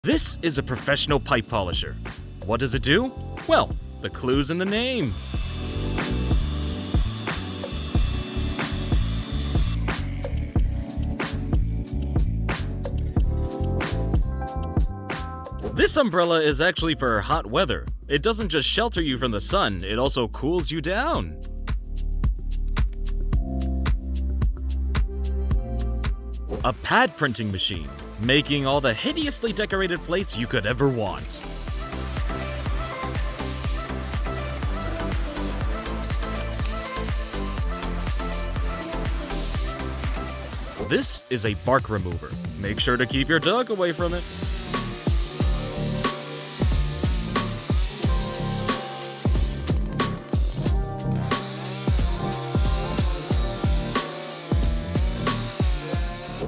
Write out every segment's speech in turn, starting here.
This is a professional pipe polisher. What does it do? Well, the clue's in the name. This umbrella is actually for hot weather. It doesn't just shelter you from the sun, it also cools you down. A pad printing machine, making all the hideously decorated plates you could ever want. This is a bark remover. Make sure to keep your dog away from it.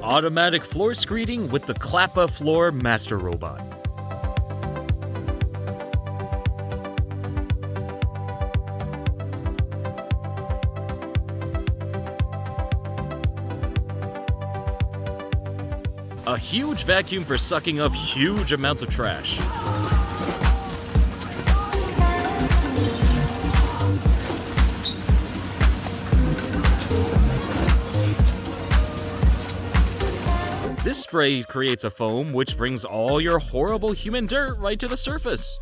Automatic floor screeding with the Klappa Floor Master Robot. A huge vacuum for sucking up huge amounts of trash. This spray creates a foam which brings all your horrible human dirt right to the surface.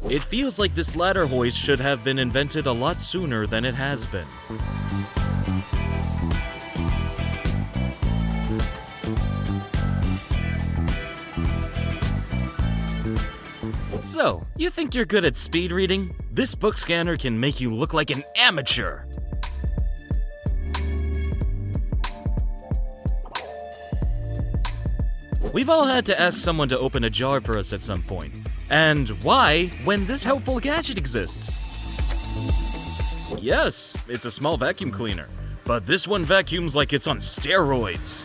It feels like this ladder hoist should have been invented a lot sooner than it has been. So, you think you're good at speed reading? This book scanner can make you look like an amateur. We've all had to ask someone to open a jar for us at some point. And why, when this helpful gadget exists? Yes, it's a small vacuum cleaner, but this one vacuums like it's on steroids.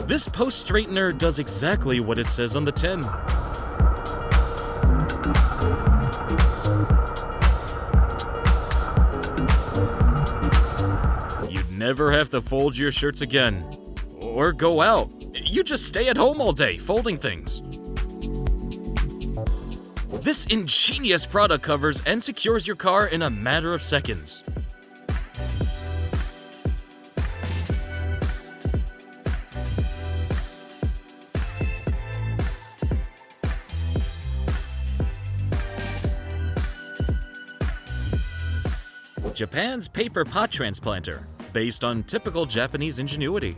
This post straightener does exactly what it says on the tin. Never have to fold your shirts again. Or go out. You just stay at home all day, folding things. This ingenious product covers and secures your car in a matter of seconds. Japan's paper pot transplanter, based on typical Japanese ingenuity.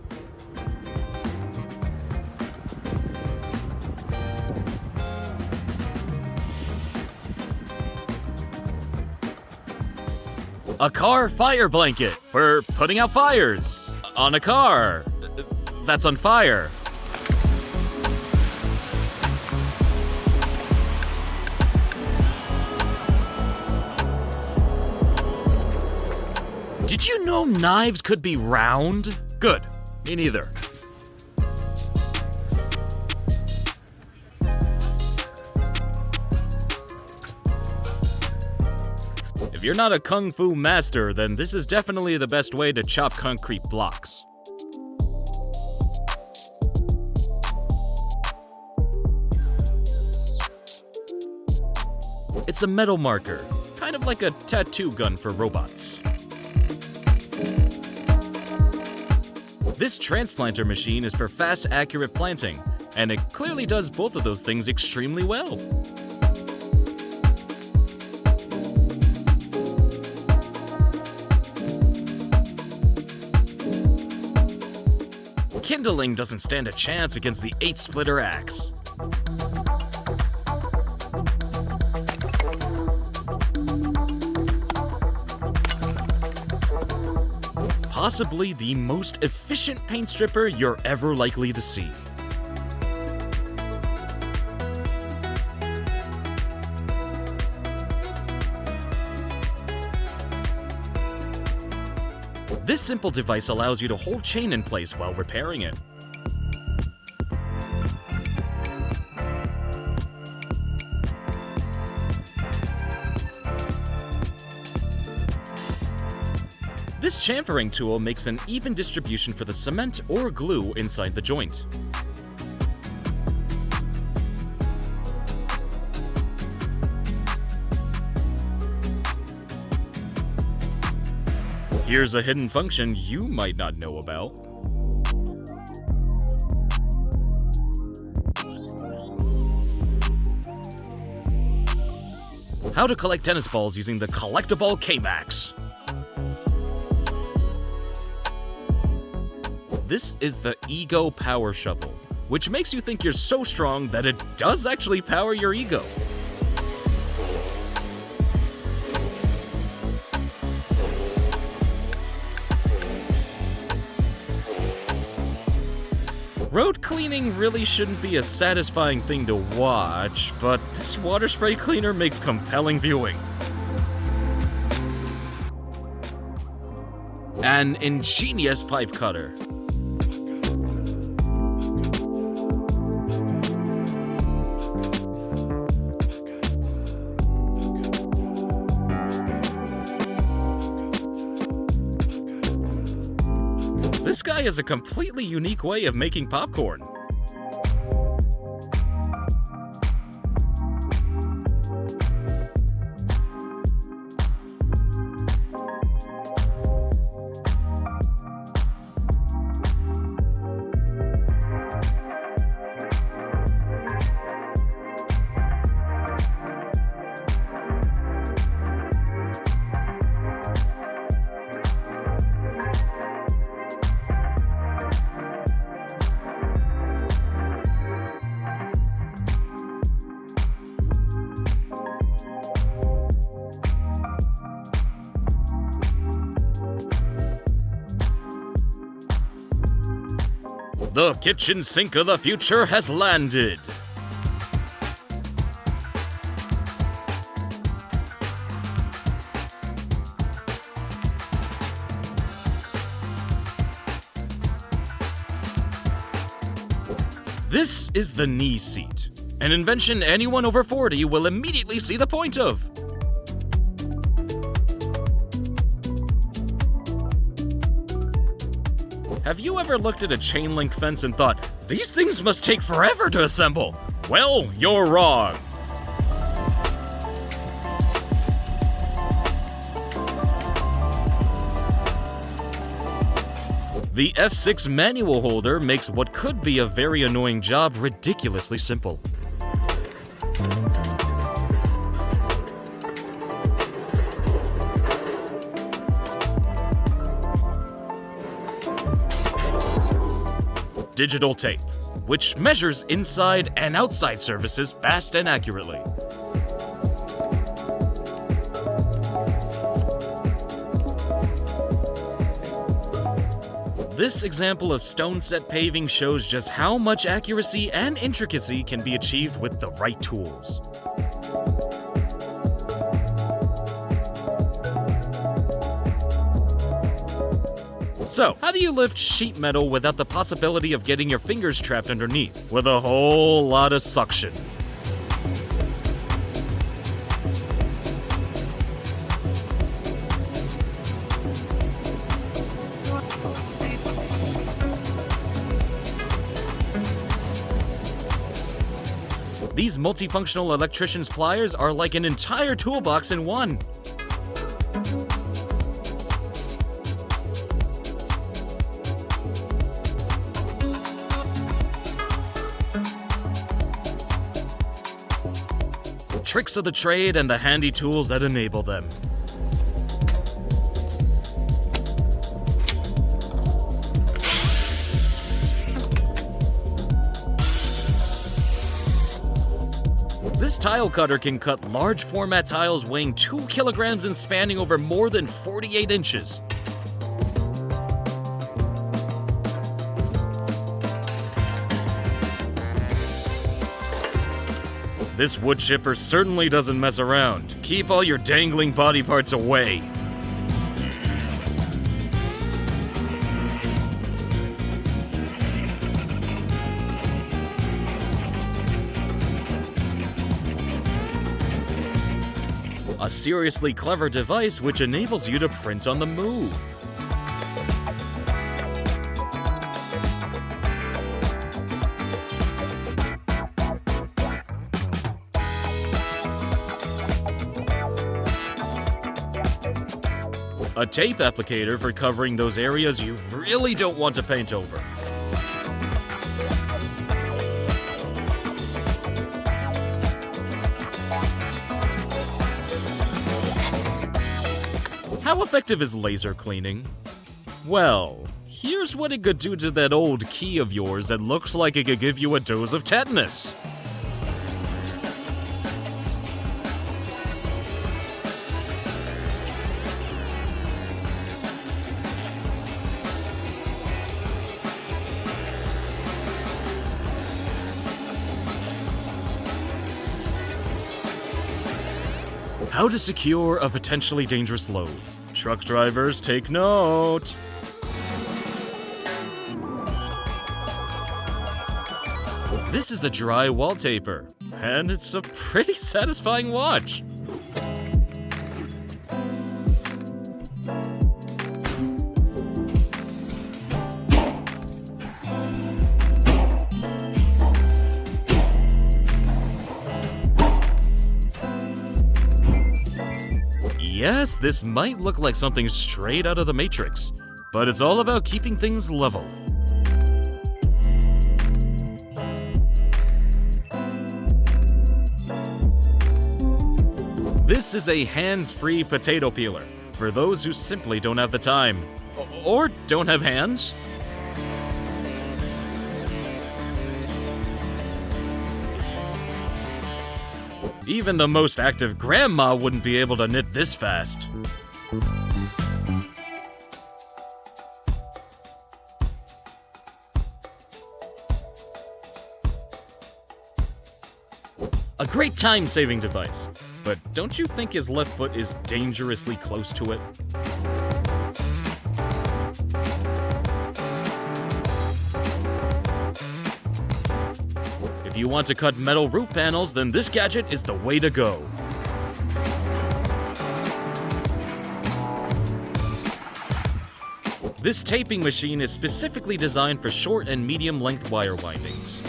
A car fire blanket for putting out fires on a car that's on fire. Did you know knives could be round? Good. Me neither. If you're not a kung fu master, then this is definitely the best way to chop concrete blocks. It's a metal marker, kind of like a tattoo gun for robots. This transplanter machine is for fast, accurate planting, and it clearly does both of those things extremely well. Kindling doesn't stand a chance against the 8-splitter axe. Possibly the most efficient paint stripper you're ever likely to see. This simple device allows you to hold chain in place while repairing it. This chamfering tool makes an even distribution for the cement or glue inside the joint. Here's a hidden function you might not know about. How to collect tennis balls using the Collectable K-Max. This is the Ego Power Shovel, which makes you think you're so strong that it does actually power your ego. Road cleaning really shouldn't be a satisfying thing to watch, but this water spray cleaner makes compelling viewing. An ingenious pipe cutter. This guy has a completely unique way of making popcorn. The kitchen sink of the future has landed. This is the knee seat, an invention anyone over 40 will immediately see the point of. Have you ever looked at a chain link fence and thought, these things must take forever to assemble? Well, you're wrong. The F6 manual holder makes what could be a very annoying job ridiculously simple. Digital tape, which measures inside and outside surfaces fast and accurately. This example of stone-set paving shows just how much accuracy and intricacy can be achieved with the right tools. So, how do you lift sheet metal without the possibility of getting your fingers trapped underneath, with a whole lot of suction? These multifunctional electrician's pliers are like an entire toolbox in one. Tricks of the trade and the handy tools that enable them. This tile cutter can cut large format tiles weighing 2 kilograms and spanning over more than 48 inches. This wood chipper certainly doesn't mess around. Keep all your dangling body parts away. A seriously clever device which enables you to print on the move. A tape applicator for covering those areas you really don't want to paint over. How effective is laser cleaning? Well, here's what it could do to that old key of yours that looks like it could give you a dose of tetanus. How to secure a potentially dangerous load. Truck drivers, take note! This is a dry wallpaper, and it's a pretty satisfying watch. Yes, this might look like something straight out of the Matrix, but it's all about keeping things level. This is a hands-free potato peeler for those who simply don't have the time, or don't have hands. Even the most active grandma wouldn't be able to knit this fast. A great time-saving device, but don't you think his left foot is dangerously close to it? If you want to cut metal roof panels, then this gadget is the way to go. This taping machine is specifically designed for short and medium-length wire windings.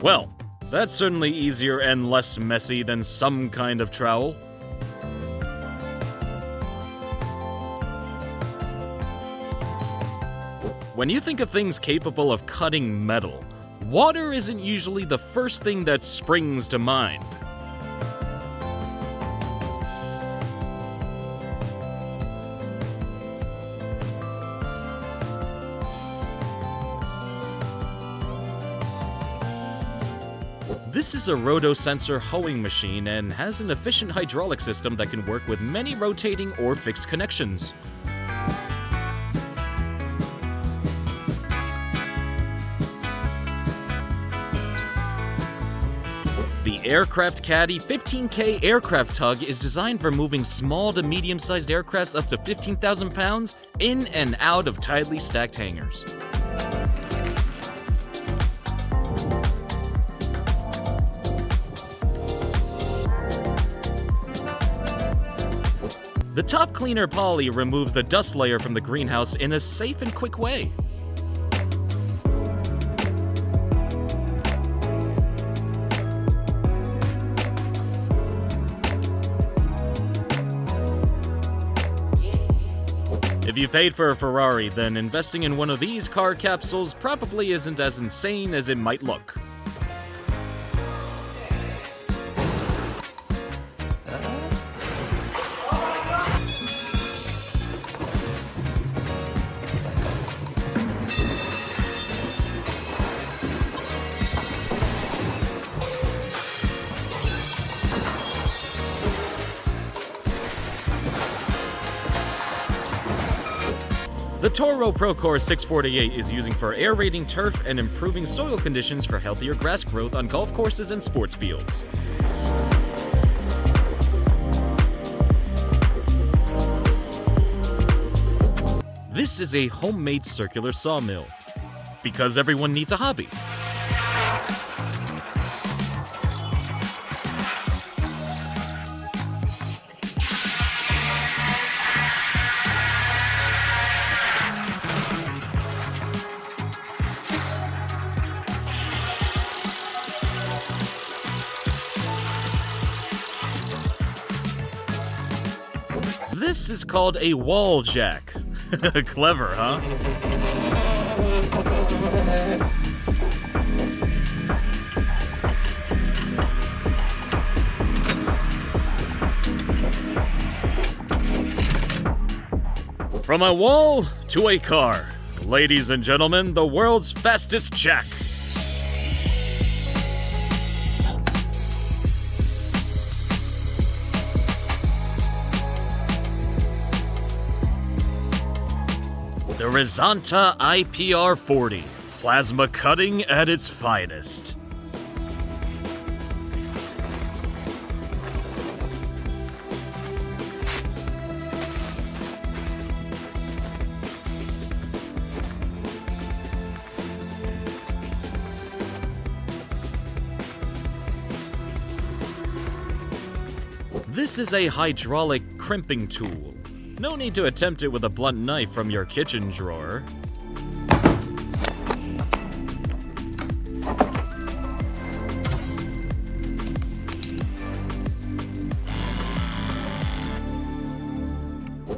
Well, that's certainly easier and less messy than some kind of trowel. When you think of things capable of cutting metal, water isn't usually the first thing that springs to mind. This is a rotosensor hoeing machine and has an efficient hydraulic system that can work with many rotating or fixed connections. The Aircraft Caddy 15K aircraft tug is designed for moving small to medium-sized aircrafts up to 15,000 pounds in and out of tightly stacked hangars. The top cleaner poly removes the dust layer from the greenhouse in a safe and quick way. If you paid for a Ferrari, then investing in one of these car capsules probably isn't as insane as it might look. The Toro Procore 648 is using for aerating turf and improving soil conditions for healthier grass growth on golf courses and sports fields. This is a homemade circular sawmill, because everyone needs a hobby. This is called a wall jack. Clever, huh? From a wall to a car. Ladies and gentlemen, the world's fastest jack. The Rizonta IPR40, plasma cutting at its finest. This is a hydraulic crimping tool. No need to attempt it with a blunt knife from your kitchen drawer.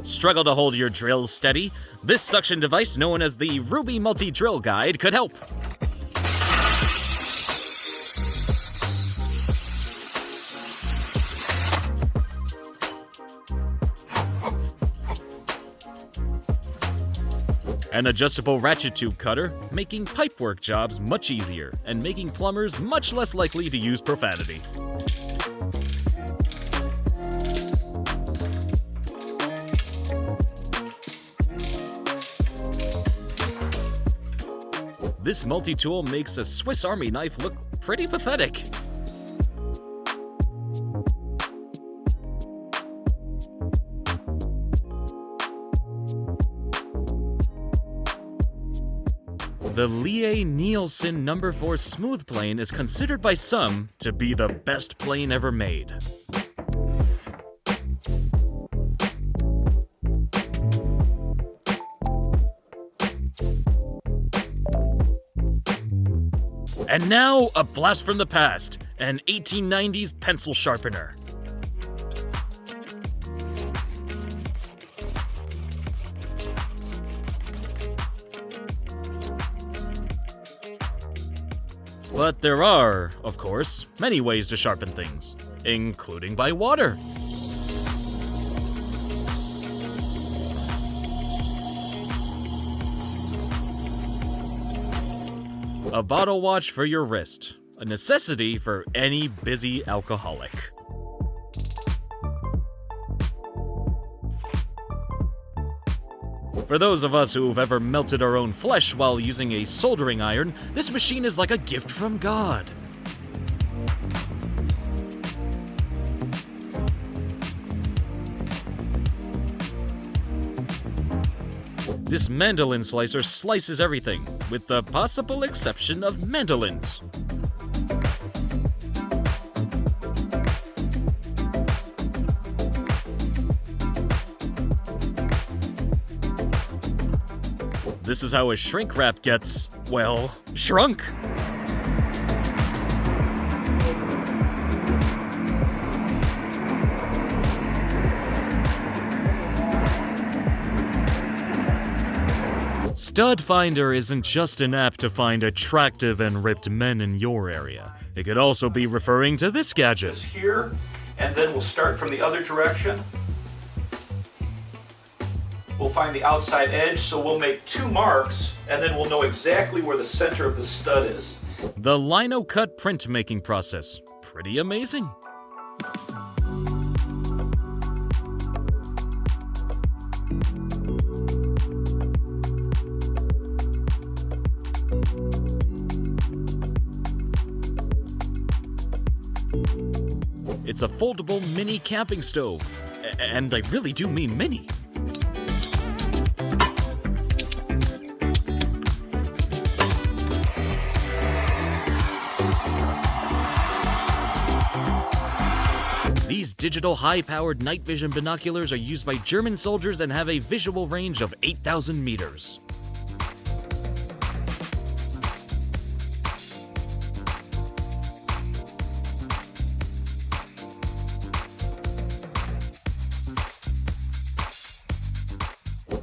Struggle to hold your drill steady? This suction device, known as the Ruby Multi-Drill Guide, could help. An adjustable ratchet tube cutter, making pipework jobs much easier and making plumbers much less likely to use profanity. This multi-tool makes a Swiss Army knife look pretty pathetic. The Lie-Nielsen No. 4 smooth plane is considered by some to be the best plane ever made. And now, a blast from the past, an 1890s pencil sharpener. But there are, of course, many ways to sharpen things, including by water. A bottle watch for your wrist, a necessity for any busy alcoholic. For those of us who've ever melted our own flesh while using a soldering iron, this machine is like a gift from God. This mandolin slicer slices everything, with the possible exception of mandolins. This is how a shrink wrap gets, well, shrunk. Stud Finder isn't just an app to find attractive and ripped men in your area. It could also be referring to this gadget. Here, and then we'll start from the other direction. We'll find the outside edge, so we'll make 2 marks, and then we'll know exactly where the center of the stud is. The Lino Cut printmaking process. Pretty amazing. It's a foldable mini camping stove. And I really do mean mini. These digital high-powered night vision binoculars are used by German soldiers and have a visual range of 8,000 meters.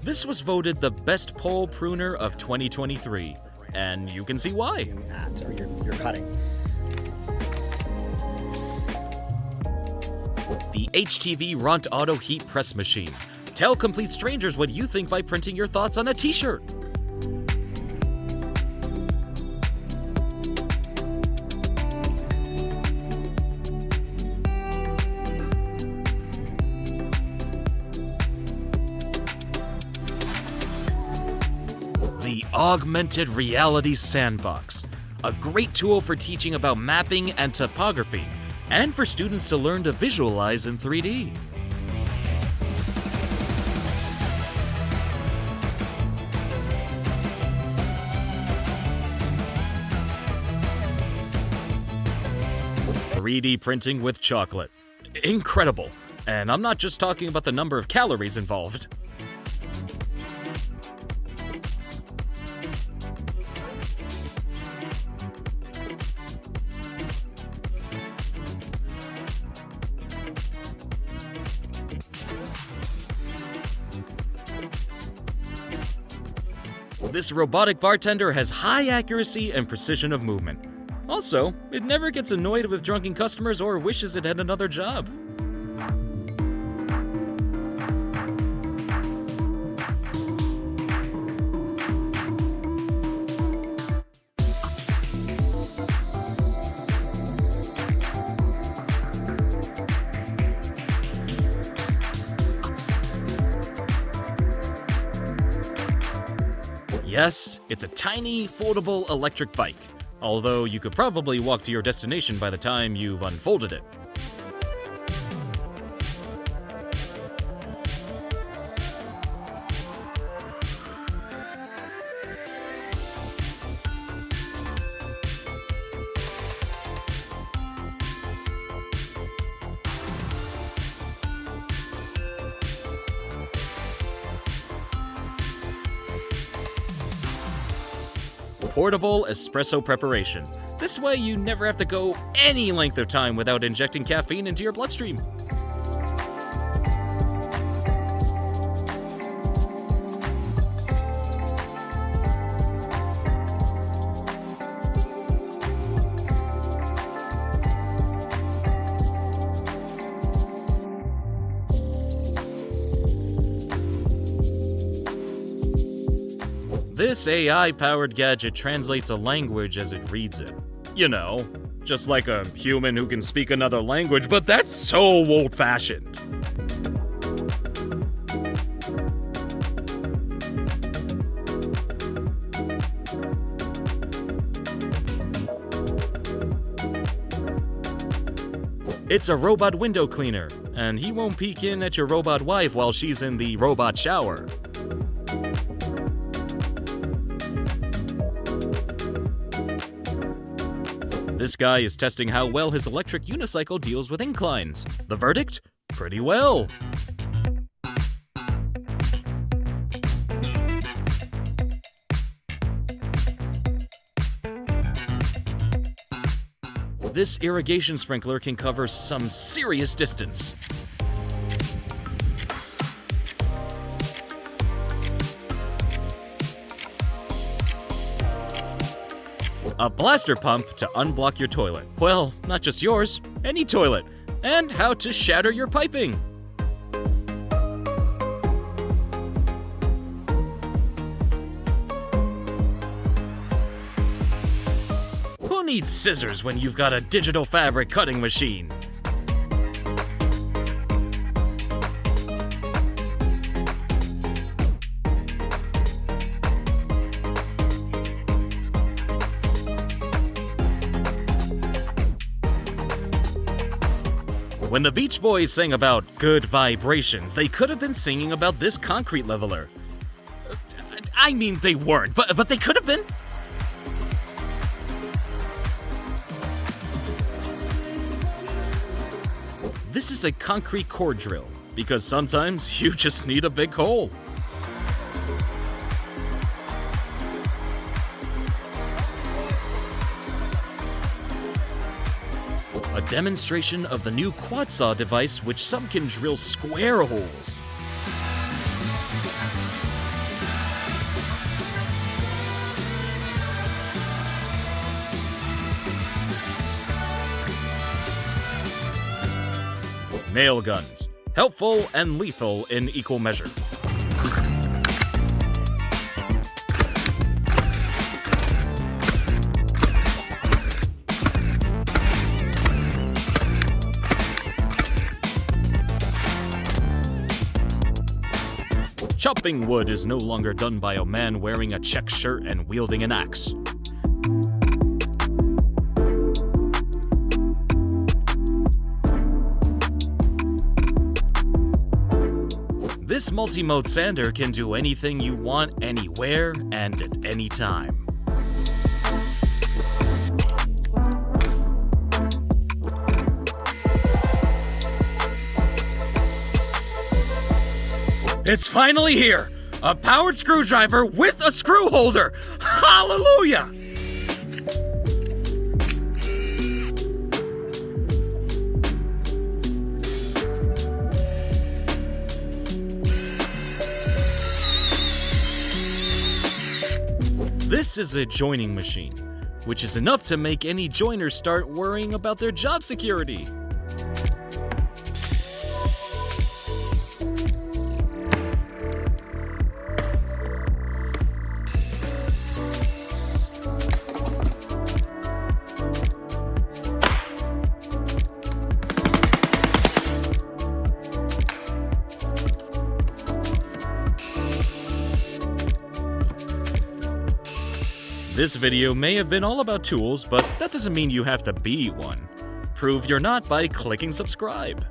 This was voted the best pole pruner of 2023, and you can see why. Or you're cutting. The HTV Ront Auto Heat Press Machine. Tell complete strangers what you think by printing your thoughts on a t-shirt. The Augmented Reality Sandbox, a great tool for teaching about mapping and topography, and for students to learn to visualize in 3D. "3D printing with chocolate. Incredible. And I'm not just talking about the number of calories involved. This robotic bartender has high accuracy and precision of movement. Also, it never gets annoyed with drunken customers or wishes it had another job. Yes, it's a tiny, foldable electric bike, although you could probably walk to your destination by the time you've unfolded it. Portable espresso preparation. This way you never have to go any length of time without injecting caffeine into your bloodstream. This AI-powered gadget translates a language as it reads it. You know, just like a human who can speak another language, but that's so old-fashioned. It's a robot window cleaner, and he won't peek in at your robot wife while she's in the robot shower. This guy is testing how well his electric unicycle deals with inclines. The verdict? Pretty well. This irrigation sprinkler can cover some serious distance. A blaster pump to unblock your toilet. Well, not just yours, any toilet. And how to shatter your piping. Who needs scissors when you've got a digital fabric cutting machine? When the Beach Boys sang about good vibrations, they could have been singing about this concrete leveler. I mean, they weren't, but they could have been. This is a concrete core drill, because sometimes you just need a big hole. A demonstration of the new quad saw device, which some can drill square holes. Nail guns. Helpful and lethal in equal measure. Chopping wood is no longer done by a man wearing a check shirt and wielding an axe. This multi-mode sander can do anything you want, anywhere, and at any time. It's finally here! A powered screwdriver with a screw holder! Hallelujah! This is a joining machine, which is enough to make any joiner start worrying about their job security. This video may have been all about tools, but that doesn't mean you have to be one. Prove you're not by clicking subscribe.